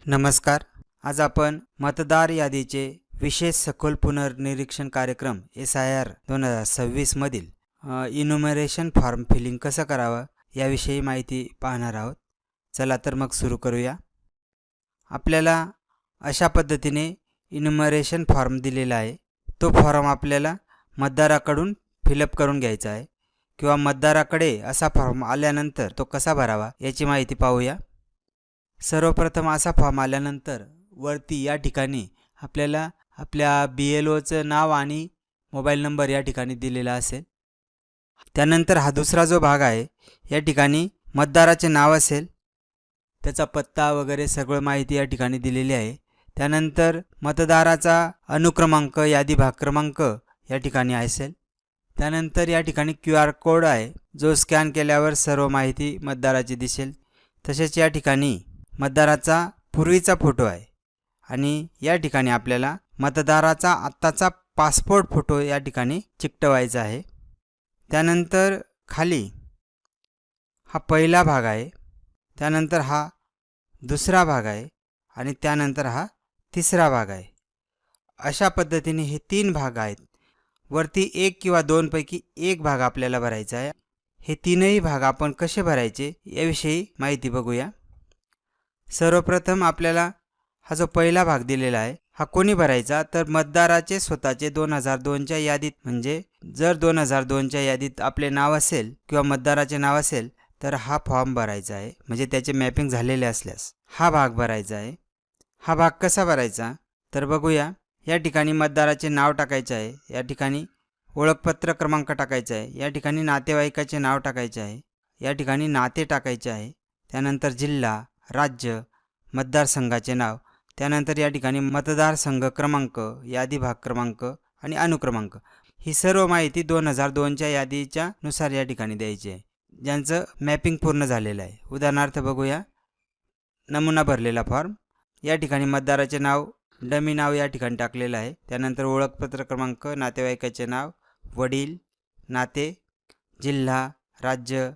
नमस्कार. आज आपण मतदार यादीचे विशेष सखोल पुनर्निरीक्षण कार्यक्रम SIR 2026 मधील इन्युमरेशन फॉर्म फिलिंग कसं करावं याविषयी माहिती पाहणार आहोत. चला तर मग सुरू करूया. आपल्याला अशा पद्धतीने इन्युमरेशन फॉर्म दिलेला आहे. तो फॉर्म आपल्याला मतदाराकडून फिलअप करून घ्यायचा आहे किंवा मतदाराकडे असा फॉर्म आल्यानंतर तो कसा भरावा याची माहिती पाहूया. सर्वप्रथम असा फॉर्म आल्यानंतर वरती या ठिकाणी आपल्याला आपल्या BLOचं नाव आणि मोबाईल नंबर या ठिकाणी दिलेला असेल. त्यानंतर हा दुसरा जो भाग आहे या ठिकाणी मतदाराचे नाव असेल, त्याचा पत्ता वगैरे सगळं माहिती या ठिकाणी दिलेली आहे. त्यानंतर मतदाराचा अनुक्रमांक यादी भाग क्रमांक या ठिकाणी असेल. त्यानंतर या ठिकाणी QR कोड आहे जो स्कॅन केल्यावर सर्व माहिती मतदाराची दिसेल. तसेच या ठिकाणी मतदाराचा पूर्वीचा फोटो आहे आणि या ठिकाणी आपल्याला मतदाराचा आत्ताचा पासपोर्ट फोटो या ठिकाणी चिकटवायचा आहे. त्यानंतर खाली हा पहिला भाग आहे, त्यानंतर हा दुसरा भाग आहे आणि त्यानंतर हा तिसरा भाग आहे. अशा पद्धतीने हे 3 भाग आहेत. वरती एक किंवा दोनपैकी एक भाग आपल्याला भरायचा आहे. हे तीनही भाग आपण कसे भरायचे याविषयी माहिती बघूया. सर्वप्रथम आपल्याला हा जो पहिला भाग दिलेला आहे हा कोणी भरायचा तर मतदाराचे स्वतःचे 2002च्या यादीत, म्हणजे जर 2002च्या यादीत आपले नाव असेल किंवा मतदाराचे नाव असेल तर हा फॉर्म भरायचा आहे, म्हणजे त्याचे मॅपिंग झालेले असल्यास हा भाग भरायचा आहे. हा भाग कसा भरायचा तर बघूया. या ठिकाणी मतदाराचे नाव टाकायचे आहे, या ठिकाणी ओळखपत्र क्रमांक टाकायचा आहे, या ठिकाणी नातेवाईकाचे नाव टाकायचे आहे, या ठिकाणी नाते टाकायचे आहे, त्यानंतर जिल्हा, राज्य, मतदारसंघाचे नाव, त्यानंतर या ठिकाणी मतदारसंघ क्रमांक, यादी भाग क्रमांक आणि अनुक्रमांक, ही सर्व माहिती 2002च्या यादीच्या नुसार या ठिकाणी द्यायची आहे, ज्यांचं मॅपिंग पूर्ण झालेलं आहे. उदाहरणार्थ बघूया. नमुना भरलेला फॉर्म. या ठिकाणी मतदाराचे नाव, डमी नाव या ठिकाणी टाकलेलं आहे. त्यानंतर ओळखपत्र क्रमांक, नातेवाईकाचे नाव, वडील, नाते, जिल्हा, राज्य,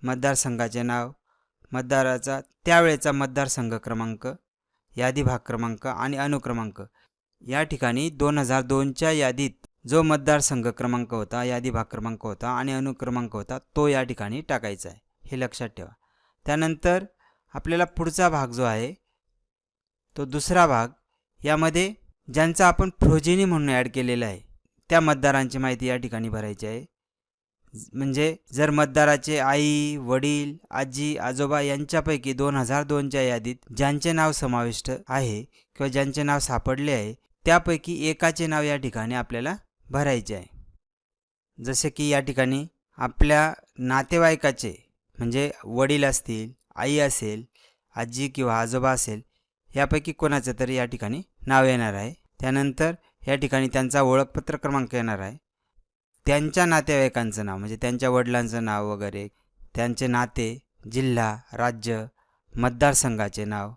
मतदारसंघाचे नाव, मतदाराचा त्यावेळेचा मतदारसंघ क्रमांक, यादी भाग क्रमांक आणि अनुक्रमांक. या ठिकाणी 2002च्या यादीत जो मतदारसंघ क्रमांक होता, यादी भाग क्रमांक होता आणि अनुक्रमांक होता तो या ठिकाणी टाकायचा आहे, हे लक्षात ठेवा. त्यानंतर आपल्याला पुढचा भाग जो आहे तो दुसरा भाग, यामध्ये ज्यांचा आपण प्रोजेनी म्हणून ॲड केलेला आहे त्या मतदारांची माहिती या ठिकाणी भरायची आहे. म्हणजे जर मतदाराचे आई, वडील, आजी, आजोबा यांच्यापैकी 2002च्या यादीत ज्यांचे नाव समाविष्ट आहे किंवा ज्यांचे नाव सापडले आहे त्यापैकी एकाचे नाव या ठिकाणी आपल्याला भरायचे आहे. जसे की या ठिकाणी आपल्या नातेवाईकाचे, म्हणजे वडील असतील, आई असेल, आजी किंवा आजोबा असेल, यापैकी कोणाचं तरी या ठिकाणी नाव येणार आहे. त्यानंतर या ठिकाणी त्यांचा ओळखपत्र क्रमांक येणार आहे. त्यांच्या नातेवाईकांचं नाव, म्हणजे त्यांच्या वडिलांचं नाव वगैरे, त्यांचे नाते, जिल्हा, राज्य, मतदारसंघाचे नाव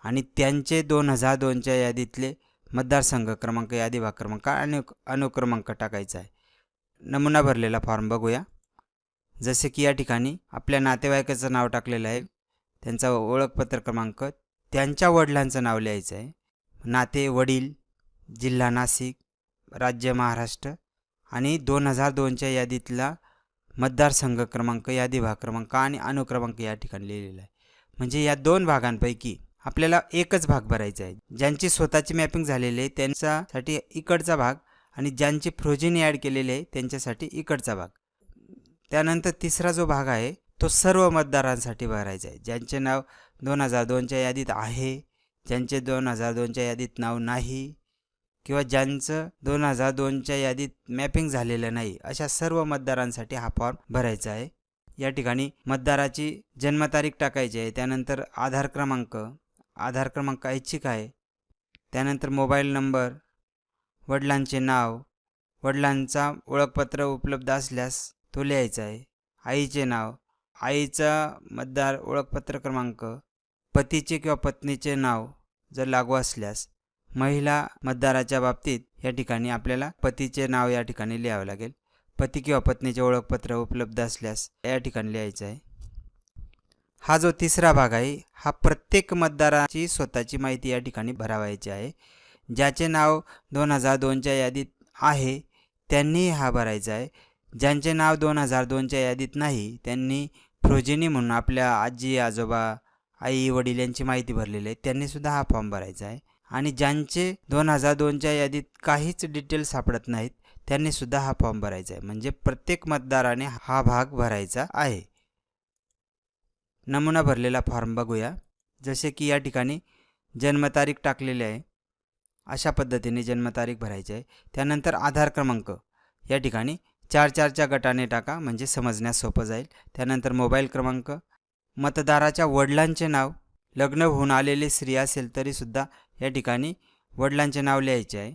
आणि त्यांचे 2002च्या यादीतले मतदारसंघ क्रमांक, यादी भाग क्रमांक आणि अनुक्रमांक टाकायचा आहे. नमुना भरलेला फॉर्म बघूया. जसे की या ठिकाणी आपल्या नातेवाईकाचं नाव टाकलेलं आहे, त्यांचा ओळखपत्र क्रमांक, त्यांच्या वडिलांचं नाव लिहायचं आहे, नाते वडील, जिल्हा नाशिक, राज्य महाराष्ट्र आणि 2002च्या यादीतला मतदारसंघ क्रमांक, यादी भाग क्रमांक आणि अनुक्रमांक या ठिकाणी लिहिलेला आहे. म्हणजे या 2 भागांपैकी आपल्याला एकच भाग भरायचा आहे. ज्यांची स्वतःची मॅपिंग झालेली आहे त्यांच्यासाठी इकडचा भाग आणि ज्यांची प्रोजेनी ॲड केलेले आहे त्यांच्यासाठी इकडचा भाग. त्यानंतर तिसरा जो भाग आहे तो सर्व मतदारांसाठी भरायचा आहे. ज्यांचे नाव 2002च्या यादीत आहे, ज्यांचे 2002च्या यादीत नाव नाही किंवा ज्यांचं 2002च्या यादीत मॅपिंग झालेलं नाही, अशा सर्व मतदारांसाठी हा फॉर्म भरायचा आहे. या ठिकाणी मतदाराची जन्मतारीख टाकायची आहे, त्यानंतर आधार क्रमांक ऐच्छिक आहे, त्यानंतर मोबाईल नंबर, वडिलांचे नाव, वडिलांचा ओळखपत्र उपलब्ध असल्यास तो लिहायचा आहे, आईचे नाव, आईचा मतदार ओळखपत्र क्रमांक, पतीचे किंवा पत्नीचे नाव जर लागू असल्यास, महिला मतदाराच्या बाबतीत या ठिकाणी आपल्याला पतीचे नाव या ठिकाणी लिहावं लागेल. पती किंवा पत्नीचे ओळखपत्र उपलब्ध असल्यास या ठिकाणी लिहायचं आहे. हा जो तिसरा भाग आहे हा प्रत्येक मतदाराची स्वतःची माहिती या ठिकाणी भरावायची आहे. ज्याचे नाव 2002च्या यादीत आहे त्यांनी हा भरायचा आहे. ज्यांचे नाव 2002च्या यादीत नाही त्यांनी प्रोजेनी म्हणून आपल्या आजी आजोबा आई वडील यांची माहिती भरलेली आहे त्यांनीसुद्धा हा फॉर्म भरायचा आहे. आणि ज्यांचे 2002च्या यादीत काहीच डिटेल्स सापडत नाहीत त्यांनीसुद्धा हा फॉर्म भरायचा आहे. म्हणजे प्रत्येक मतदाराने हा भाग भरायचा आहे. नमुना भरलेला फॉर्म बघूया. जसे की या ठिकाणी जन्मतारीख टाकलेली आहे. अशा पद्धतीने जन्मतारीख भरायची आहे. त्यानंतर आधार क्रमांक या ठिकाणी 4-4च्या गटाने टाका म्हणजे समजण्यास सोपं जाईल. त्यानंतर मोबाईल क्रमांक, मतदाराच्या वडिलांचे नाव, लग्न होऊन आलेली स्त्री असेल तरीसुद्धा या ठिकाणी वडिलांचे नाव लिहायचे आहे.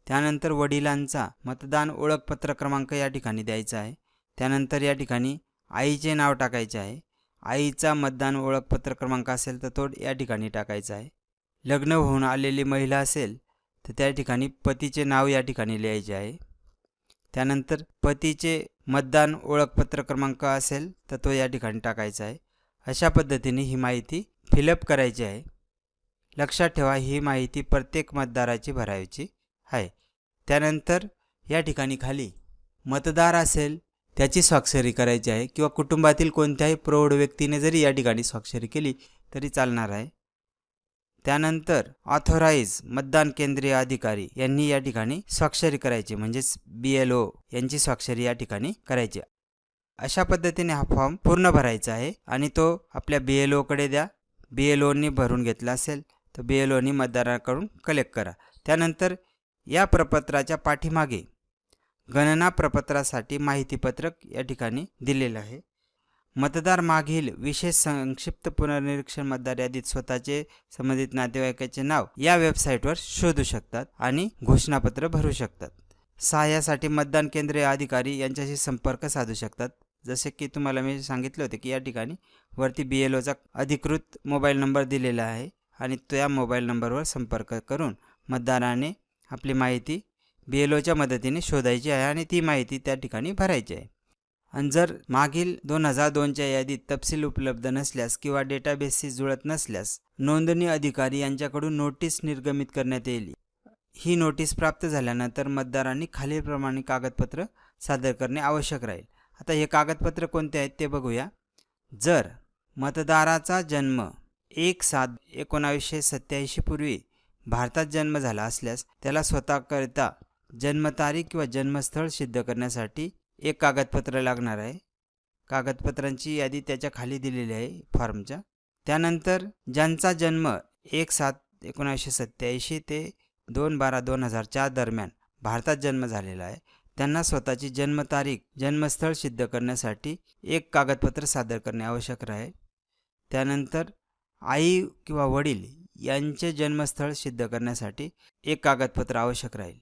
त्यानंतर वडिलांचा मतदान ओळखपत्र क्रमांक या ठिकाणी द्यायचा आहे. त्यानंतर या ठिकाणी आईचे नाव टाकायचे आहे. आईचा मतदान ओळखपत्र क्रमांक असेल तर तो या ठिकाणी टाकायचा आहे. लग्न होऊन आलेली महिला असेल तर त्या ठिकाणी पतीचे नाव या ठिकाणी लिहायचे आहे. त्यानंतर पतीचे मतदान ओळखपत्र क्रमांक असेल तर तो या ठिकाणी टाकायचा आहे. अशा पद्धतीने ही माहिती फिलअप करायची आहे. लक्षात ठेवा ही माहिती प्रत्येक मतदाराची भरायची आहे. त्यानंतर या ठिकाणी खाली मतदार असेल त्याची स्वाक्षरी करायची आहे किंवा कुटुंबातील कोणत्याही प्रौढ व्यक्तीने जरी या ठिकाणी स्वाक्षरी केली तरी चालणार आहे. त्यानंतर ऑथोराइज मतदान केंद्रीय अधिकारी यांनी या ठिकाणी स्वाक्षरी करायची म्हणजेच BLO यांची स्वाक्षरी या ठिकाणी करायची. अशा पद्धतीने हा फॉर्म पूर्ण भरायचा आहे आणि तो आपल्या BLOकडे द्या. BLOनी भरून घेतला असेल तर BLOनी मतदाराकडून कलेक्ट करा. त्यानंतर या प्रपत्राच्या पाठीमागे गणना प्रपत्रासाठी माहितीपत्रक या ठिकाणी दिलेलं आहे. मतदार मागील विशेष संक्षिप्त पुनर्निरीक्षण मतदार यादीत स्वतःचे संबंधित नातेवाईकाचे नाव या वेबसाईटवर शोधू शकतात आणि घोषणापत्र भरू शकतात. सहाय्यासाठी मतदान केंद्रीय अधिकारी यांच्याशी संपर्क साधू शकतात. जसे की तुम्हाला मी सांगितले होते की या ठिकाणी वरती BLOचा अधिकृत मोबाईल नंबर दिलेला आहे आणि त्या मोबाईल नंबरवर संपर्क करून मतदाराने आपली माहिती BLOच्या मदतीने शोधायची आहे आणि ती माहिती त्या ठिकाणी भरायची आहे. आणि जर मागील 2002च्या यादीत तपशील उपलब्ध नसल्यास किंवा डेटाबेसशी जुळत नसल्यास नोंदणी अधिकारी यांच्याकडून नोटीस निर्गमित करण्यात येईल. ही नोटीस प्राप्त झाल्यानंतर मतदारांनी खालीलप्रमाणे कागदपत्र सादर करणे आवश्यक राहील. आता हे कागदपत्र कोणते आहेत ते बघूया. जर मतदाराचा जन्म 1/7/1987 पूर्वी भारतात जन्म झाला असल्यास त्याला स्वतःकरिता जन्मतारीख किंवा जन्मस्थळ सिद्ध करण्यासाठी एक कागदपत्र लागणार आहे. कागदपत्रांची यादी त्याच्या खाली दिलेली आहे फॉर्मच्या. त्यानंतर ज्यांचा जन्म 1/7/1987 ते 2/12/2004 दरम्यान भारतात जन्म झालेला आहे त्यांना स्वतःची जन्मतारीख जन्मस्थळ सिद्ध करण्यासाठी एक कागदपत्र सादर करणे आवश्यक राहील. त्यानंतर आई किंवा वडील यांचे जन्मस्थळ सिद्ध करण्यासाठी एक कागदपत्र आवश्यक राहील.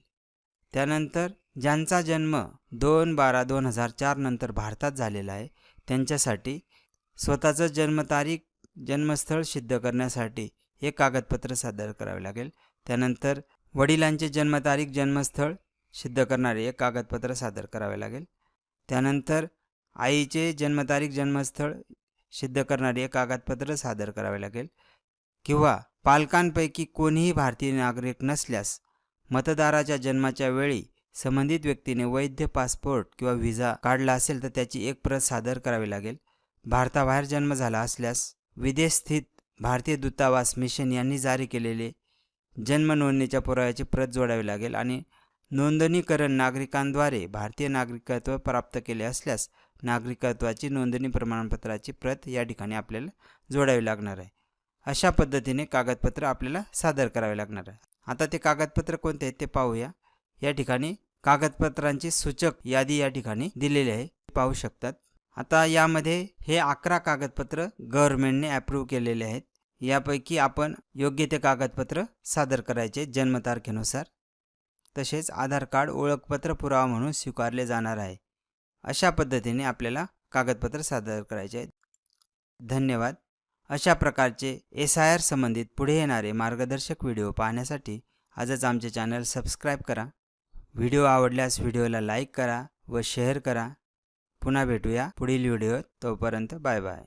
त्यानंतर ज्यांचा जन्म 2/12/2004 नंतर भारतात झालेला आहे त्यांच्यासाठी स्वतःचं जन्मतारीख जन्मस्थळ सिद्ध करण्यासाठी एक कागदपत्र सादर करावे लागेल. त्यानंतर वडिलांचे जन्मतारीख जन्मस्थळ सिद्ध करणारे एक कागदपत्र सादर करावे लागेल. त्यानंतर आईचे जन्मतारीख जन्मस्थळ सिद्ध करणारे एक कागदपत्र सादर करावे लागेल. किंवा पालकांपैकी कोणीही भारतीय नागरिक नसल्यास मतदाराच्या जन्माच्या वेळी संबंधित व्यक्तीने वैध पासपोर्ट किंवा व्हिसा काढला असेल तर त्याची एक प्रत सादर करावी लागेल. भारताबाहेर जन्म झाला असल्यास विदेश स्थित भारतीय दूतावास मिशन यांनी जारी केलेले जन्म नोंदणीच्या पुराव्याची प्रत जोडावी लागेल. आणि नोंदणीकरण नागरिकांद्वारे भारतीय नागरिकत्व प्राप्त केले असल्यास नागरिकत्वाची नोंदणी प्रमाणपत्राची प्रत या ठिकाणी आपल्याला जोडावी लागणार आहे. अशा पद्धतीने कागदपत्र आपल्याला सादर करावे लागणार आहे. आता ते कागदपत्र कोणते आहेत ते पाहूया. या ठिकाणी कागदपत्रांची सूचक यादी या ठिकाणी दिलेली आहे, पाहू शकतात. आता यामध्ये हे 11 कागदपत्र गव्हर्नमेंटने अप्रूव्ह केलेले आहेत. यापैकी आपण योग्य ते कागदपत्र सादर करायचे जन्मतारखेनुसार. तसेच आधार कार्ड ओळखपत्र पुरावा म्हणून स्वीकारले जाणार आहे. अशा पद्धतीने आपल्याला कागदपत्र सादर करायचे आहेत. धन्यवाद. अशा प्रकारचे SIR संबंधित पुढे येणारे मार्गदर्शक व्हिडिओ पाहण्यासाठी आजच आमचे चॅनल सबस्क्राईब करा. व्हिडिओ आवडल्यास व्हिडिओला लाईक करा व शेअर करा. पुन्हा भेटूया पुढील व्हिडिओत. तोपर्यंत बाय बाय.